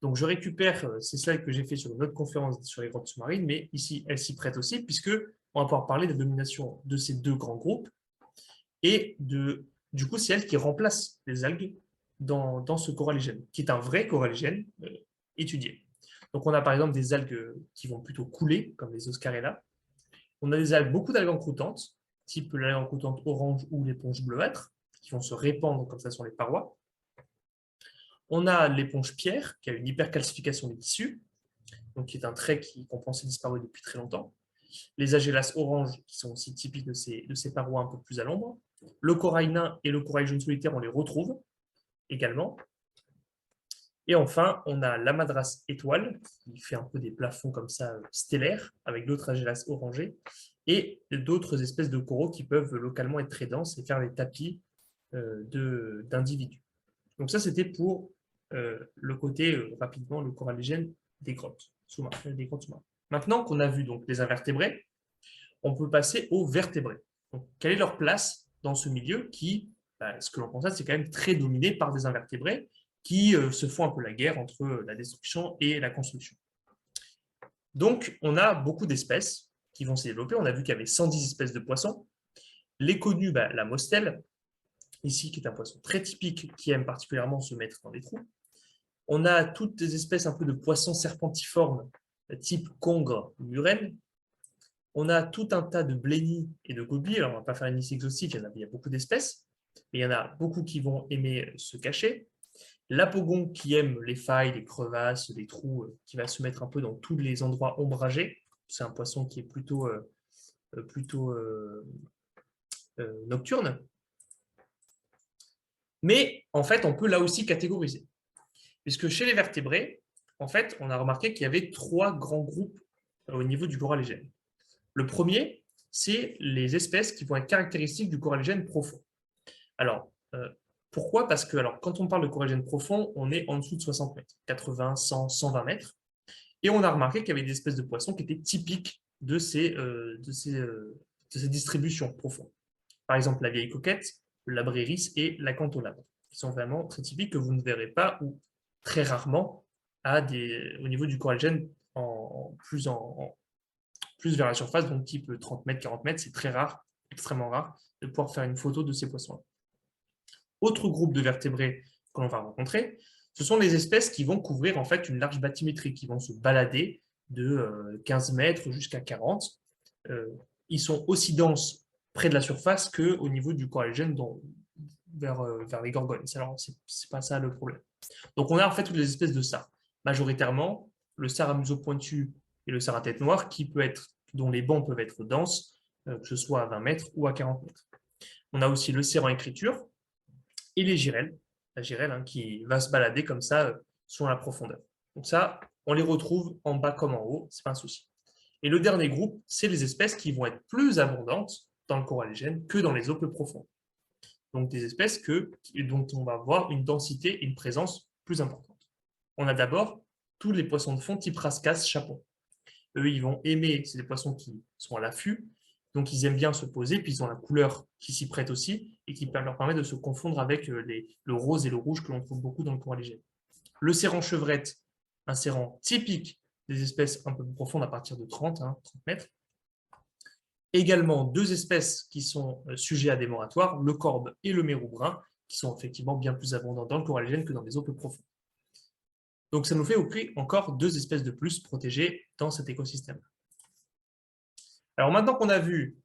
Donc je récupère ces slides que j'ai fait sur une autre conférence sur les grottes sous-marines, mais ici, elles s'y prêtent aussi, puisque on va pouvoir parler de la domination de ces 2 grands groupes, et du coup, c'est elles qui remplacent les algues dans ce coralligène, qui est un vrai coralligène étudié. Donc on a par exemple des algues qui vont plutôt couler, comme les Oscarella. On a des algues, beaucoup d'algues encroutantes, type l'algue encroutante orange ou l'éponge bleuâtre, qui vont se répandre comme ça sur les parois. On a l'éponge pierre, qui a une hypercalcification des tissus, donc qui est un trait qu'on pensait disparu depuis très longtemps. Les agélas orange, qui sont aussi typiques de ces parois un peu plus à l'ombre. Le corail nain et le corail jaune solitaire, on les retrouve également. Et enfin, on a la madras étoile, qui fait un peu des plafonds comme ça stellaires, avec d'autres agélas orangés, et d'autres espèces de coraux qui peuvent localement être très denses et faire les tapis d'individus. Donc ça, c'était pour le côté, rapidement, le coralligène des grottes sous-marines. Maintenant qu'on a vu donc, les invertébrés, on peut passer aux vertébrés. Donc, quelle est leur place dans ce milieu qui, ce que l'on constate, c'est quand même très dominé par des invertébrés qui se font un peu la guerre entre la destruction et la construction. Donc, on a beaucoup d'espèces qui vont se développer. On a vu qu'il y avait 110 espèces de poissons. Les connus, la mostelle, ici, qui est un poisson très typique, qui aime particulièrement se mettre dans des trous. On a toutes des espèces un peu de poissons serpentiformes, type congre ou murène. On a tout un tas de blennies et de gobies. Alors, on ne va pas faire une liste exhaustive, il y a beaucoup d'espèces, mais il y en a beaucoup qui vont aimer se cacher. L'apogon qui aime les failles, les crevasses, les trous, qui va se mettre un peu dans tous les endroits ombragés. C'est un poisson qui est plutôt nocturne. Mais en fait, on peut là aussi catégoriser. Puisque chez les vertébrés, en fait, on a remarqué qu'il y avait 3 grands groupes au niveau du coralligène. Le premier, c'est les espèces qui vont être caractéristiques du coralligène profond. Alors, pourquoi? Parce que quand on parle de coralligène profond, on est en dessous de 60 mètres, 80, 100, 120 mètres. Et on a remarqué qu'il y avait des espèces de poissons qui étaient typiques de ces distributions profondes. Par exemple, la vieille coquette, le labréris et la cantolabre, qui sont vraiment très typiques que vous ne verrez pas ou très rarement au niveau du coralligène plus vers la surface, donc type 30 mètres, 40 mètres, c'est très rare, extrêmement rare, de pouvoir faire une photo de ces poissons-là. Autre groupe de vertébrés que l'on va rencontrer, ce sont les espèces qui vont couvrir en fait une large bathymétrie, qui vont se balader de 15 mètres jusqu'à 40. Ils sont aussi denses près de la surface qu'au niveau du coralligène vers les gorgones. Alors, c'est pas ça le problème. Donc, on a en fait toutes les espèces de sars. Majoritairement, le sars à museau pointu et le sars à tête noire, dont les bancs peuvent être denses, que ce soit à 20 mètres ou à 40 mètres. On a aussi le cerf en écriture et les girelles, la girelle qui va se balader comme ça sur la profondeur. Donc ça, on les retrouve en bas comme en haut, c'est pas un souci. Et le dernier groupe, c'est les espèces qui vont être plus abondantes dans le coralligène que dans les eaux peu profondes. Donc des espèces dont on va avoir une densité et une présence plus importante. On a d'abord tous les poissons de fond type rascasse, chapon. Eux, ils vont aimer, c'est des poissons qui sont à l'affût, donc ils aiment bien se poser, puis ils ont la couleur qui s'y prête aussi, et qui leur permet de se confondre avec le rose et le rouge que l'on trouve beaucoup dans le coralligène. Le cerran chevrette, un cerran typique des espèces un peu plus profondes à partir de 30 mètres. Également 2 espèces qui sont sujets à des moratoires, le corbe et le mérou brun, qui sont effectivement bien plus abondants dans le coralligène que dans les eaux peu profondes. Donc ça nous fait encore 2 espèces de plus protégées dans cet écosystème. Alors maintenant qu'on a vu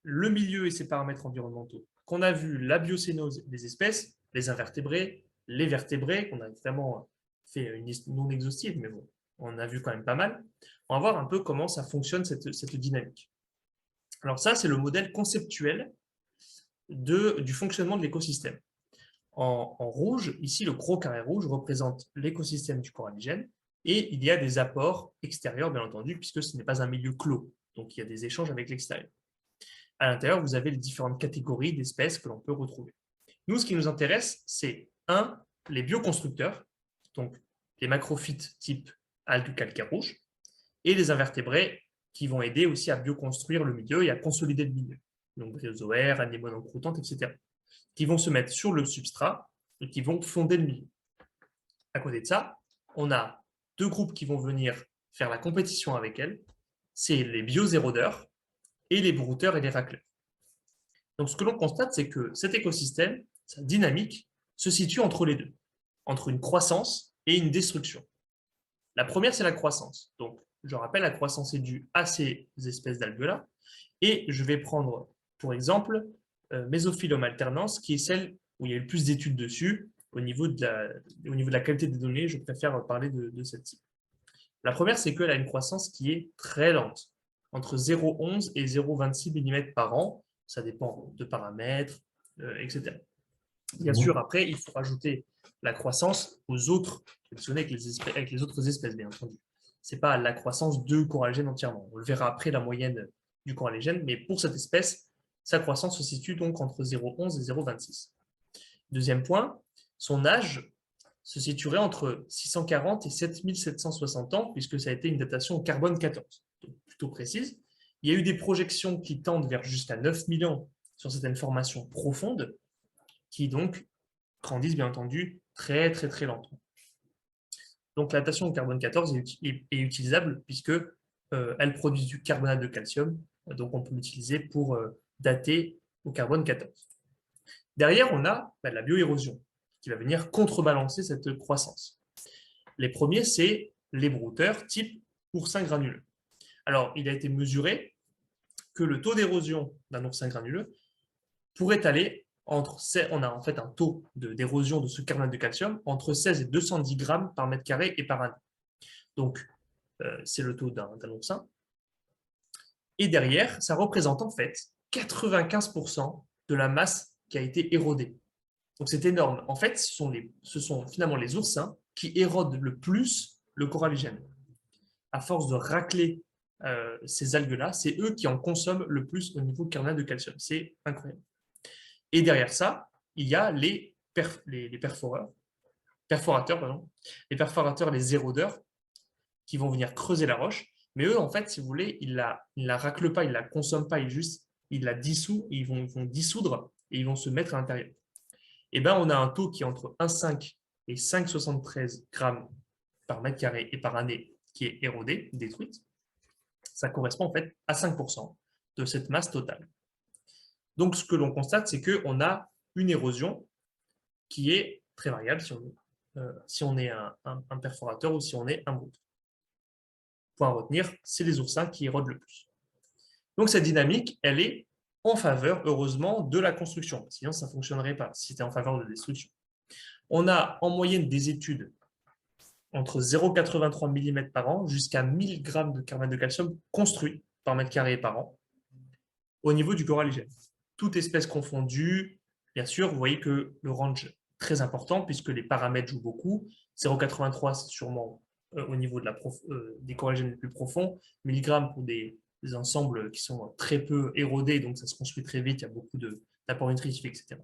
le milieu et ses paramètres environnementaux, qu'on a vu la biocénose des espèces, les invertébrés, les vertébrés, qu'on a évidemment fait une liste non exhaustive, mais bon, on a vu quand même pas mal, on va voir un peu comment ça fonctionne cette dynamique. Alors ça, c'est le modèle conceptuel du fonctionnement de l'écosystème. En rouge, ici, le gros carré rouge représente l'écosystème du coralligène et il y a des apports extérieurs, bien entendu, puisque ce n'est pas un milieu clos. Donc, il y a des échanges avec l'extérieur. À l'intérieur, vous avez les différentes catégories d'espèces que l'on peut retrouver. Nous, ce qui nous intéresse, c'est les bioconstructeurs, donc les macrophytes type algues ou calcaire rouge, et les invertébrés qui vont aider aussi à bioconstruire le milieu et à consolider le milieu. Donc, bryozoaires, anémones encroutantes, etc. Qui vont se mettre sur le substrat et qui vont fonder le milieu. À côté de ça, on a 2 groupes qui vont venir faire la compétition avec elles. C'est les biosérodeurs et les brouteurs et les racleurs. Donc, ce que l'on constate, c'est que cet écosystème, sa dynamique, se situe entre les deux, entre une croissance et une destruction. La première, c'est la croissance. Donc, je rappelle, la croissance est due à ces espèces d'algues-là. Et je vais prendre, pour exemple, Mesophyllum alternans, qui est celle où il y a eu le plus d'études dessus. Au niveau de la qualité des données, je préfère parler de celle-ci. La première, c'est qu'elle a une croissance qui est très lente, entre 0,11 et 0,26 mm par an. Ça dépend de paramètres, etc. Bien sûr, après, il faut rajouter la croissance aux autres, avec les autres espèces, bien entendu. Ce n'est pas la croissance de coralligène entièrement. On le verra après la moyenne du coralligène, mais pour cette espèce, sa croissance se situe donc entre 0,11 et 0,26. Deuxième point, son âge se situerait entre 640 et 7760 ans, puisque ça a été une datation au carbone 14, donc plutôt précise. Il y a eu des projections qui tendent vers jusqu'à 9000 ans sur certaines formations profondes, qui donc grandissent bien entendu très très très lentement. Donc la datation au carbone 14 est utilisable puisque elle produit du carbonate de calcium, donc on peut l'utiliser pour dater au carbone 14. Derrière, on a la bioérosion qui va venir contrebalancer cette croissance. Les premiers, c'est les brouteurs type oursin granuleux. Alors, il a été mesuré que le taux d'érosion d'un oursin granuleux pourrait aller entre, on a en fait un taux d'érosion de ce carbonate de calcium entre 16 et 210 grammes par mètre carré et par année. Donc, c'est le taux d'un oursin. Et derrière, ça représente en fait 95% de la masse qui a été érodée. Donc, c'est énorme. En fait, ce sont finalement les oursins qui érodent le plus le coralligène. À force de racler ces algues-là, c'est eux qui en consomment le plus au niveau de carbonate de calcium. C'est incroyable. Et derrière ça, il y a les perforateurs, les perforateurs, les érodeurs, qui vont venir creuser la roche. Mais eux, en fait, si vous voulez, ils la raclent pas, ils la consomment pas, ils la dissouent, ils vont dissoudre et ils vont se mettre à l'intérieur. Et ben, on a un taux qui est entre 1,5 et 5,73 grammes par mètre carré et par année qui est érodée, détruite. Ça correspond en fait à 5% de cette masse totale. Donc, ce que l'on constate, c'est qu'on a une érosion qui est très variable si on est un perforateur ou si on est un brouteur. Point à retenir, c'est les oursins qui érodent le plus. Donc, cette dynamique, elle est en faveur, heureusement, de la construction. Sinon, ça ne fonctionnerait pas si c'était en faveur de la destruction. On a en moyenne des études entre 0,83 mm par an jusqu'à 1000 grammes de carbonate de calcium construits par mètre carré par an au niveau du coralligène. Toute espèce confondue, bien sûr, vous voyez que le range est très important puisque les paramètres jouent beaucoup. 0,83, c'est sûrement au niveau des coralligènes les plus profonds, milligrammes pour des ensembles qui sont très peu érodés, donc ça se construit très vite, il y a beaucoup d'apports nutritifs, etc.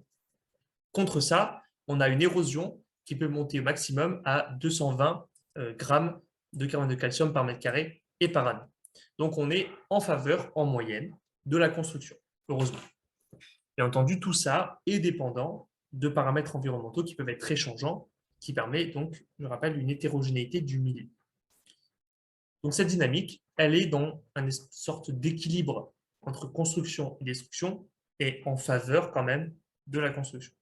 Contre ça, on a une érosion qui peut monter au maximum à 220 grammes de carbonate de calcium par mètre carré et par année. Donc on est en faveur, en moyenne, de la construction, heureusement. Bien entendu, tout ça est dépendant de paramètres environnementaux qui peuvent être très changeants, qui permet donc, je rappelle, une hétérogénéité du milieu. Donc cette dynamique, elle est dans une sorte d'équilibre entre construction et destruction et en faveur quand même de la construction.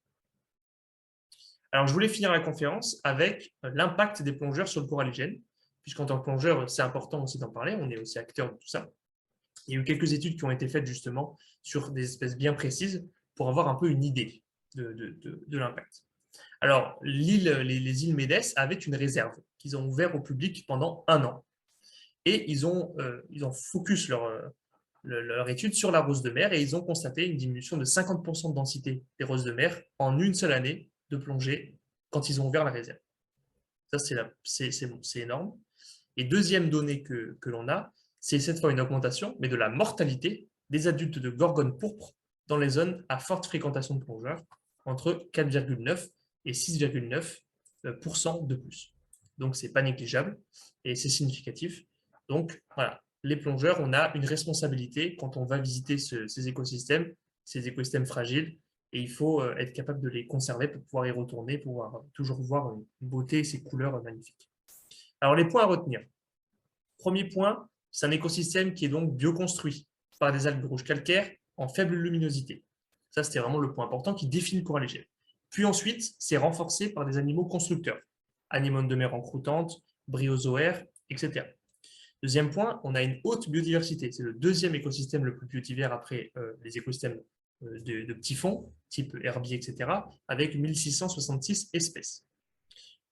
Alors je voulais finir la conférence avec l'impact des plongeurs sur le coralligène, puisqu'en tant que plongeur, c'est important aussi d'en parler, on est aussi acteur de tout ça. Il y a eu quelques études qui ont été faites justement sur des espèces bien précises pour avoir un peu une idée de l'impact. Alors, les îles Médès avaient une réserve qu'ils ont ouverte au public pendant 1 an. Et ils ont focus leur étude sur la rose de mer et ils ont constaté une diminution de 50% de densité des roses de mer en une seule année de plongée quand ils ont ouvert la réserve. Ça, c'est énorme. Et deuxième donnée que l'on a, c'est cette fois une augmentation, mais de la mortalité des adultes de gorgone pourpre dans les zones à forte fréquentation de plongeurs, entre 4,9 et 6,9% de plus. Donc, ce n'est pas négligeable et c'est significatif. Donc, voilà, les plongeurs, on a une responsabilité quand on va visiter ces écosystèmes fragiles, et il faut être capable de les conserver pour pouvoir y retourner, pour pouvoir toujours voir une beauté et ces couleurs magnifiques. Alors, les points à retenir. Premier point, c'est un écosystème qui est donc bioconstruit par des algues rouges calcaires en faible luminosité. Ça, c'était vraiment le point important qui définit le coralligène. Puis ensuite, c'est renforcé par des animaux constructeurs, anémones de mer encroûtantes, bryozoaires, etc. Deuxième point, on a une haute biodiversité. C'est le deuxième écosystème le plus biodivers après les écosystèmes de petits fonds, type herbier, etc., avec 1666 espèces.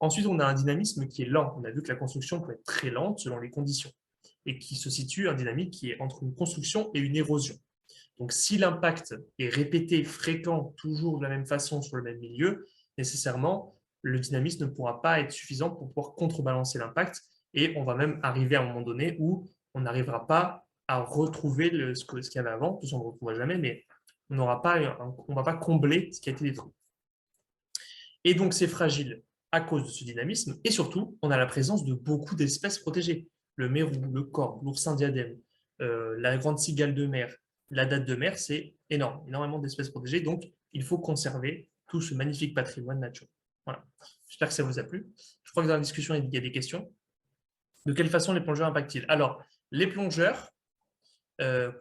Ensuite, on a un dynamisme qui est lent. On a vu que la construction peut être très lente selon les conditions et qui se situe un dynamique qui est entre une construction et une érosion. Donc, si l'impact est répété, fréquent, toujours de la même façon sur le même milieu, nécessairement, le dynamisme ne pourra pas être suffisant pour pouvoir contrebalancer l'impact et on va même arriver à un moment donné où on n'arrivera pas à retrouver ce qu'il y avait avant, tout ça on ne le retrouvera jamais, mais on ne va pas combler ce qui a été détruit. Et donc, c'est fragile à cause de ce dynamisme. Et surtout, on a la présence de beaucoup d'espèces protégées. Le mérou, le corbe, l'oursin diadème, la grande cigale de mer, la date de mer, c'est énorme, énormément d'espèces protégées. Donc, il faut conserver tout ce magnifique patrimoine naturel. Voilà. J'espère que ça vous a plu. Je crois que dans la discussion, il y a des questions. De quelle façon les plongeurs impactent-ils? Alors, les plongeurs,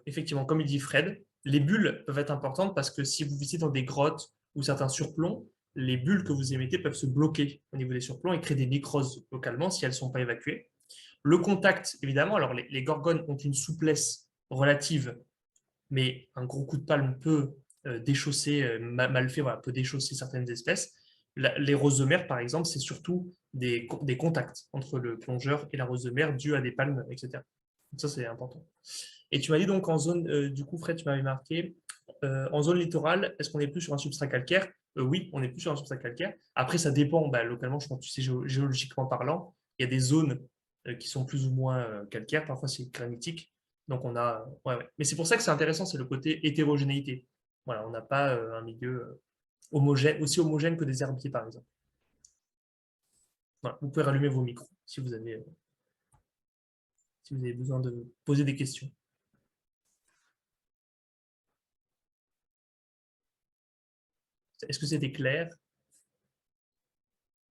effectivement, comme il dit Fred, les bulles peuvent être importantes parce que si vous visitez dans des grottes ou certains surplombs, les bulles que vous émettez peuvent se bloquer au niveau des surplombs et créer des nécroses localement si elles ne sont pas évacuées. Le contact, évidemment, alors les gorgones ont une souplesse relative, mais un gros coup de palme peut déchausser, mal fait, voilà, peut déchausser certaines espèces. Les roses de mer, par exemple, c'est surtout des contacts entre le plongeur et la rose de mer dus à des palmes, etc. Donc ça, c'est important. Et tu m'as dit donc en zone, du coup, Fred, tu m'avais marqué, en zone littorale, est-ce qu'on est plus sur un substrat calcaire? Oui, on est plus sur un substrat calcaire. Après, ça dépend, bah, localement, je pense que tu sais, géologiquement parlant, il y a des zones qui sont plus ou moins calcaires, parfois c'est granitique. Donc on a, ouais, ouais. Mais c'est pour ça que c'est intéressant, c'est le côté hétérogénéité. Voilà, on n'a pas un milieu homogène, aussi homogène que des herbiers, par exemple. Voilà, vous pouvez rallumer vos micros si vous avez besoin de poser des questions. Est-ce que c'était clair?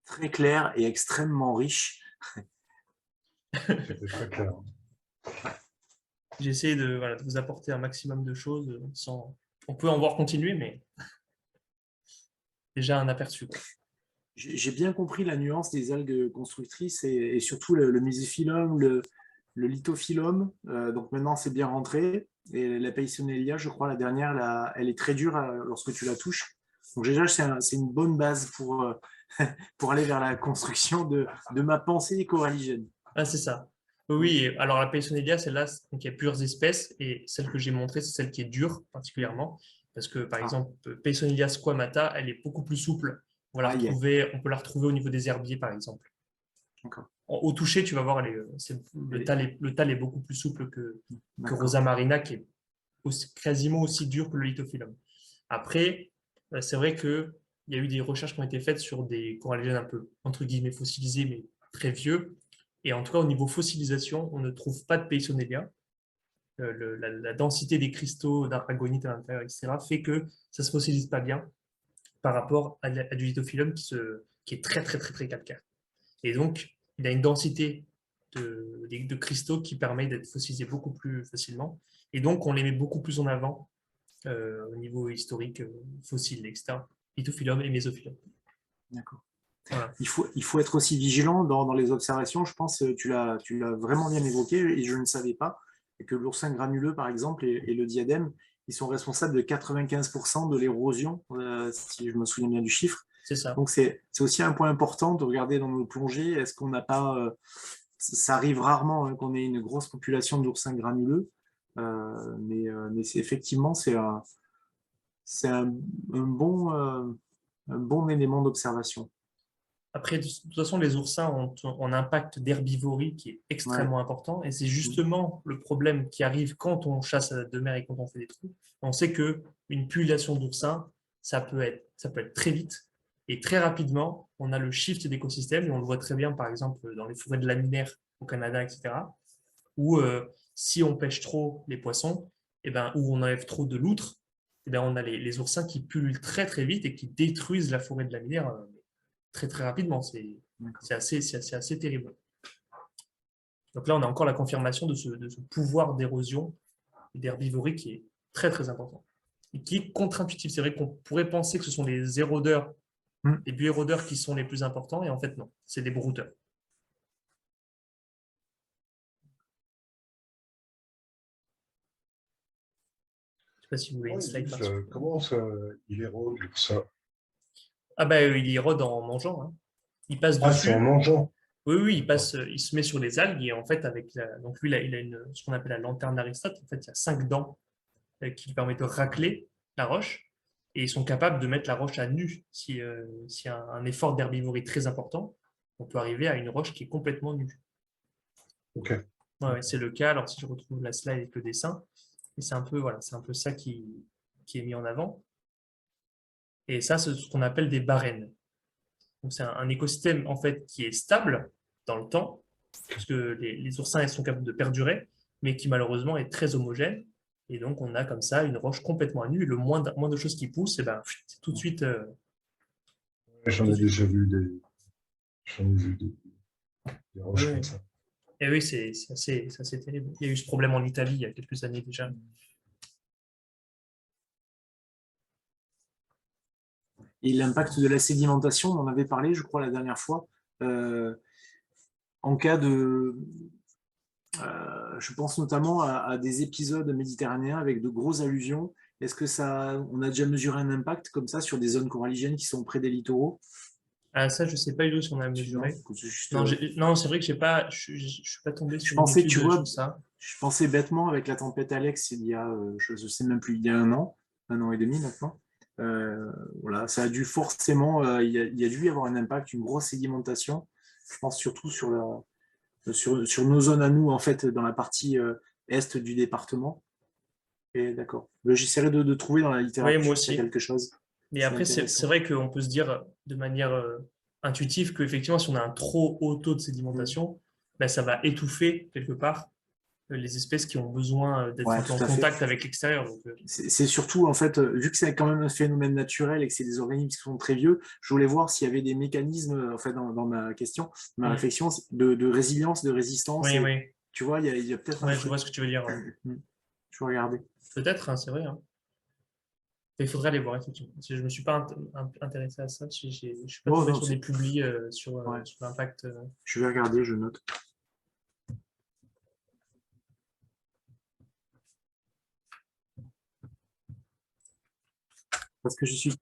Très clair et extrêmement riche. C'était très clair. J'ai essayé de, voilà, de vous apporter un maximum de choses sans. On peut en voir continuer, mais déjà un aperçu, quoi. J'ai bien compris la nuance des algues constructrices et surtout le mésophyllum, le lithophyllum. Donc maintenant, c'est bien rentré. Et la Peissonelia, je crois, la dernière, elle est très dure lorsque tu la touches. Donc déjà, c'est une bonne base pour aller vers la construction de ma pensée coralligène. Ah, c'est ça. Oui, alors la Peissonelia, celle-là, donc il y a plusieurs espèces et celle que j'ai montrée, c'est celle qui est dure particulièrement parce que par Ah, exemple, Peissonelia squamata, elle est beaucoup plus souple. aïe, On peut la retrouver au niveau des herbiers par exemple. d'accord. Au toucher, tu vas voir, Elle est- le tal est beaucoup plus souple que D'accord. Rosa marina, qui est quasiment aussi dur que le lithophyllum. Après, c'est vrai qu'il y a eu des recherches qui ont été faites sur des coralligènes un peu, entre guillemets, fossilisés, mais très vieux. Et en tout cas, au niveau fossilisation, on ne trouve pas de Peissonelia. La densité des cristaux d'aragonite à l'intérieur, etc., fait que ça ne se fossilise pas bien par rapport à du lithophyllum qui est très, très, très, très calcaire. Et donc, il a une densité de cristaux qui permet d'être fossilisé beaucoup plus facilement. Et donc, on les met beaucoup plus en avant au niveau historique, fossile, etc. Lithophyllum et mésophyllum. D'accord. Voilà. Il faut être aussi vigilant dans les observations. Je pense que tu l'as vraiment bien évoqué et je ne savais pas que l'oursin granuleux, par exemple, et le diadème, ils sont responsables de 95% de l'érosion, si je me souviens bien du chiffre. C'est ça. Donc, c'est aussi un point important de regarder dans nos plongées. Est-ce qu'on n'a pas. Ça arrive rarement hein, qu'on ait une grosse population d'oursins granuleux, mais effectivement, c'est un bon élément d'observation. Après, de toute façon, les oursins ont un impact d'herbivorie qui est Ouais. extrêmement important. Et c'est justement le problème qui arrive quand on chasse à la de mer et quand on fait des trous. On sait qu'une population d'oursins, ça peut être très vite. Et très rapidement, on a le shift d'écosystème. Et on le voit très bien, par exemple, dans les forêts de laminaires au Canada, etc. Où si on pêche trop les poissons, et ben, ou on enlève trop de loutres, et ben, on a les oursins qui pullulent très très vite et qui détruisent la forêt de laminaire très très rapidement. C'est assez terrible. Donc là, on a encore la confirmation de ce pouvoir d'érosion et d'herbivorie qui est très très important et qui est contre-intuitif. C'est vrai qu'on pourrait penser que ce sont les érodeurs, Mm. les bioérodeurs qui sont les plus importants et en fait non, c'est des brouteurs. Je ne sais pas si vous voulez une Oui, slide juste, là-dessus. comment ça, il érode ça? Ah bah il érode en mangeant, hein. Il passe Ah, c'est en dessus. mangeant. Oui, oui, D'accord. il se met sur les algues et en fait, donc lui, il a ce qu'on appelle la lanterne d'Aristote. En fait, il y a 5 dents qui lui permettent de racler la roche et ils sont capables de mettre la roche à nu si un effort d'herbivorie très important. On peut arriver à une roche qui est complètement nue. Ok. Ouais, ouais, c'est le cas. Alors, si je retrouve la slide avec le dessin, et c'est un peu, voilà, c'est un peu ça qui est mis en avant. Et ça, c'est ce qu'on appelle des barènes. Donc, c'est un écosystème en fait qui est stable dans le temps, parce que les oursins ils sont capables de perdurer, mais qui malheureusement est très homogène. Et donc, on a comme ça une roche complètement à nu. Et le moins de choses qui poussent, et ben, c'est tout de suite. J'en ai déjà vu des roches Ouais. comme ça. Et oui, c'est assez terrible. Il y a eu ce problème en Italie il y a quelques années déjà. Et l'impact de la sédimentation, on en avait parlé, je crois, la dernière fois. En cas de... je pense notamment à des épisodes méditerranéens avec de grosses alluvions. Est-ce que on a déjà mesuré un impact comme ça sur des zones coralligènes qui sont près des littoraux? Ah, ça, je ne sais pas du tout si on a mesuré. Non, non, c'est vrai que je suis pas tombé je sur une pensais, tu étude vois, sur ça. je pensais bêtement avec la tempête Alex il y a, je ne sais même plus, il y a un an et demi maintenant. Voilà, ça a dû forcément, il y a dû y avoir un impact, une grosse sédimentation. Je pense surtout sur nos zones à nous, en fait, dans la partie est du département. Et d'accord. J'essaierai de trouver dans la Oui, littérature moi s'il y aussi. a quelque chose. Mais C'est après, c'est intéressant. vrai qu'on peut se dire de manière intuitive qu'effectivement, si on a un trop haut taux de sédimentation, ben, ça va étouffer quelque part les espèces qui ont besoin d'être Ouais, un peu en tout à fait. contact avec l'extérieur. C'est surtout, en fait, vu que c'est quand même un phénomène naturel et que c'est des organismes qui sont très vieux, je voulais voir s'il y avait des mécanismes, en fait, dans ma question, ma réflexion, de résilience, de résistance. Oui, Et, oui. tu vois, il y a peut-être un Ouais, je truc. vois ce que tu veux dire. Ouais. Je vais regarder. Peut-être, hein, c'est vrai. Hein. Il faudrait aller voir, effectivement. Je ne me suis pas intéressé à ça. Je ne suis pas Oh, tombé non, sur des publis sur ouais. l'impact. Je vais regarder, je note. Parce que je suis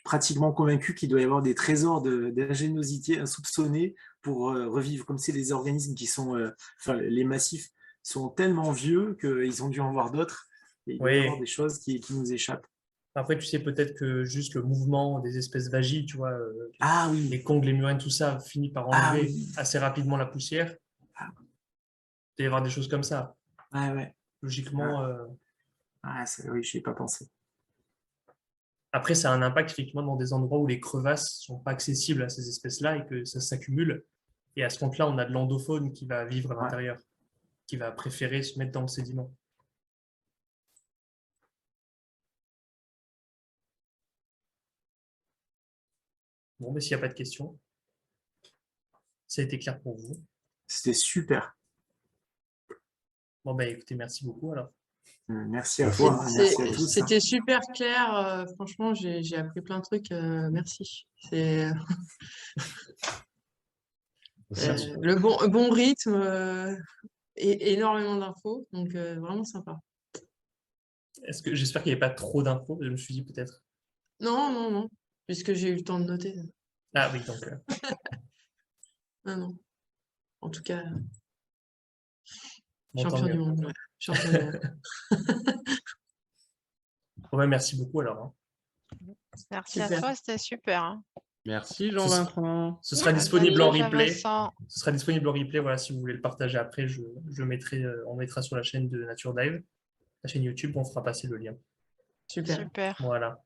pratiquement convaincu qu'il doit y avoir des trésors d'ingéniosité insoupçonnés pour revivre. Comme c'est les organismes qui sont, enfin, les massifs sont tellement vieux qu'ils ont dû en voir d'autres. Et il doit y avoir Oui. des choses qui nous échappent. Après, tu sais peut-être que juste le mouvement des espèces vagies, tu vois, Ah oui, les congues, les murènes, tout ça, finit par ah enlever oui. assez rapidement la poussière. Ah, Il doit y avoir des choses comme ça. ouais, ouais. Logiquement. Oui, je n'y ai pas pensé. Après, ça a un impact effectivement dans des endroits où les crevasses ne sont pas accessibles à ces espèces-là et que ça s'accumule. Et à ce compte-là, on a de l'endofaune qui va vivre à Ouais. l'intérieur, qui va préférer se mettre dans le sédiment. Bon, mais s'il n'y a pas de questions, ça a été clair pour vous. C'était super. Bon, ben écoutez, merci beaucoup alors. Merci à toi. Merci à tous. C'était super clair. Franchement, j'ai appris plein de trucs. Merci. C'est le bon rythme et énormément d'infos. Donc, vraiment sympa. J'espère qu'il n'y avait pas trop d'infos. Je me suis dit peut-être. Non, non, non. Puisque j'ai eu le temps de noter. Ah oui, donc. Non, non. En tout cas, Bon, tant champion mieux. du monde. Ouais. Champion du monde. Bon, ben, merci beaucoup alors. Hein. Merci Super. à toi, c'était super. Hein. Merci Jean-Vincent. Ce sera À disponible en bientôt, replay. Jean-Vincent. Ce sera disponible en replay. Voilà, si vous voulez le partager après, on mettra sur la chaîne de Nature Dive, la chaîne YouTube, on fera passer le lien. Super. Super. Voilà.